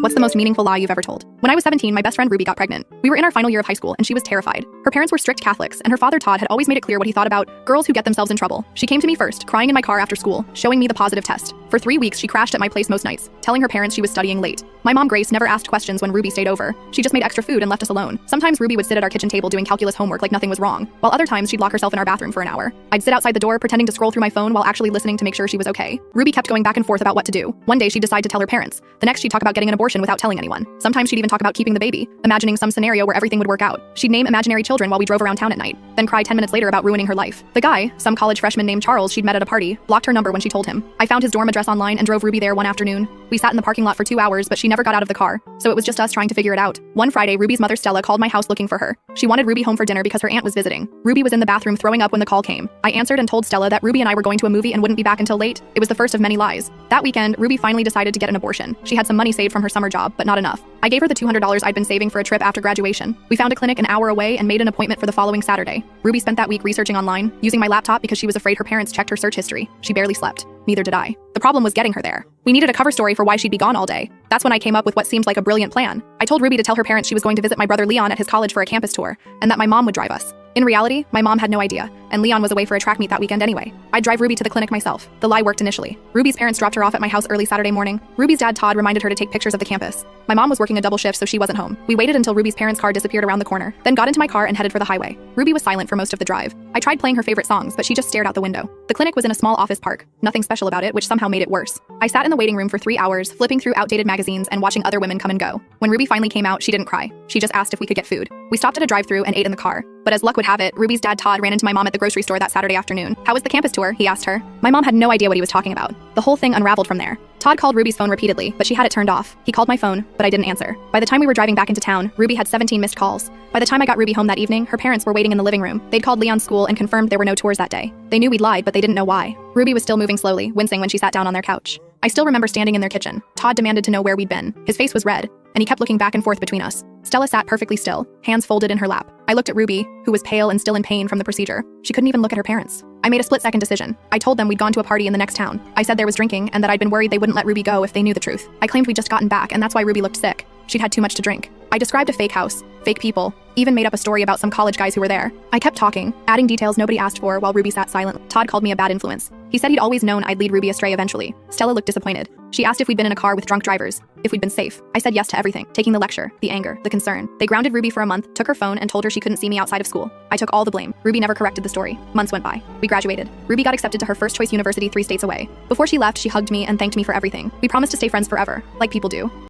What's the most meaningful lie you've ever told? When I was 17, my best friend Ruby got pregnant. We were in our final year of high school, and she was terrified. Her parents were strict Catholics, and her father Todd had always made it clear what he thought about girls who get themselves in trouble. She came to me first, crying in my car after school, showing me the positive test. For 3 weeks, she crashed at my place most nights, telling her parents she was studying late. My mom Grace never asked questions when Ruby stayed over. She just made extra food and left us alone. Sometimes Ruby would sit at our kitchen table doing calculus homework like nothing was wrong, while other times she'd lock herself in our bathroom for an hour. I'd sit outside the door pretending to scroll through my phone while actually listening to make sure she was okay. Ruby kept going back and forth about what to do. One day she'd decide to tell her parents. The next she'd talk about getting an abortion without telling anyone. Sometimes she'd even talk about keeping the baby, imagining some scenario where everything would work out. She'd name imaginary children while we drove around town at night, then cry 10 minutes later about ruining her life. The guy, some college freshman named Charles she'd met at a party, blocked her number when she told him. I found his dorm address online and drove Ruby there one afternoon. We sat in the parking lot for 2 hours, but she never got out of the car, so it was just us trying to figure it out. One Friday, Ruby's mother Stella called my house looking for her. She wanted Ruby home for dinner because her aunt was visiting. Ruby was in the bathroom throwing up when the call came. I answered and told Stella that Ruby and I were going to a movie and wouldn't be back until late. It was the first of many lies. That weekend, Ruby finally decided to get an abortion. She had some money saved from her summer job, but not enough. I gave her the $200 I'd been saving for a trip after graduation. We found a clinic an hour away and made an appointment for the following Saturday. Ruby spent that week researching online, using my laptop because she was afraid her parents checked her search history. She barely slept. Neither did I. The problem was getting her there. We needed a cover story for why she'd be gone all day. That's when I came up with what seemed like a brilliant plan. I told Ruby to tell her parents she was going to visit my brother Leon at his college for a campus tour, and that my mom would drive us. In reality, my mom had no idea, and Leon was away for a track meet that weekend anyway. I'd drive Ruby to the clinic myself. The lie worked initially. Ruby's parents dropped her off at my house early Saturday morning. Ruby's dad Todd reminded her to take pictures of the campus. My mom was working a double shift, so she wasn't home. We waited until Ruby's parents' car disappeared around the corner, then got into my car and headed for the highway. Ruby was silent for most of the drive. I tried playing her favorite songs, but she just stared out the window. The clinic was in a small office park. Nothing special about it, which somehow made it worse. I sat in the waiting room for 3 hours, flipping through outdated magazines and watching other women come and go. When Ruby finally came out, she didn't cry. She just asked if we could get food. We stopped at a drive-thru and ate in the car. But as luck would have it, Ruby's dad Todd ran into my mom at the grocery store that Saturday afternoon. How was the campus tour? He asked her. My mom had no idea what he was talking about. The whole thing unraveled from there. Todd called Ruby's phone repeatedly, but she had it turned off. He called my phone, but I didn't answer. By the time we were driving back into town, Ruby had 17 missed calls. By the time I got Ruby home that evening, her parents were waiting in the living room. They'd called Leon's school and confirmed there were no tours that day. They knew we'd lied, but they didn't know why. Ruby was still moving slowly, wincing when she sat down on their couch. I still remember standing in their kitchen. Todd demanded to know where we'd been. His face was red, and he kept looking back and forth between us. Stella sat perfectly still, hands folded in her lap. I looked at Ruby, who was pale and still in pain from the procedure. She couldn't even look at her parents. I made a split-second decision. I told them we'd gone to a party in the next town. I said there was drinking and that I'd been worried they wouldn't let Ruby go if they knew the truth. I claimed we'd just gotten back, and that's why Ruby looked sick. She'd had too much to drink. I described a fake house, fake people, even made up a story about some college guys who were there. I kept talking, adding details nobody asked for while Ruby sat silent. Todd called me a bad influence. He said he'd always known I'd lead Ruby astray eventually. Stella looked disappointed. She asked if we'd been in a car with drunk drivers, if we'd been safe. I said yes to everything, taking the lecture, the anger, the concern. They grounded Ruby for a month, took her phone, and told her she couldn't see me outside of school. I took all the blame. Ruby never corrected the story. Months went by. We graduated. Ruby got accepted to her first choice university 3 states away. Before she left, she hugged me and thanked me for everything. We promised to stay friends forever, like people do.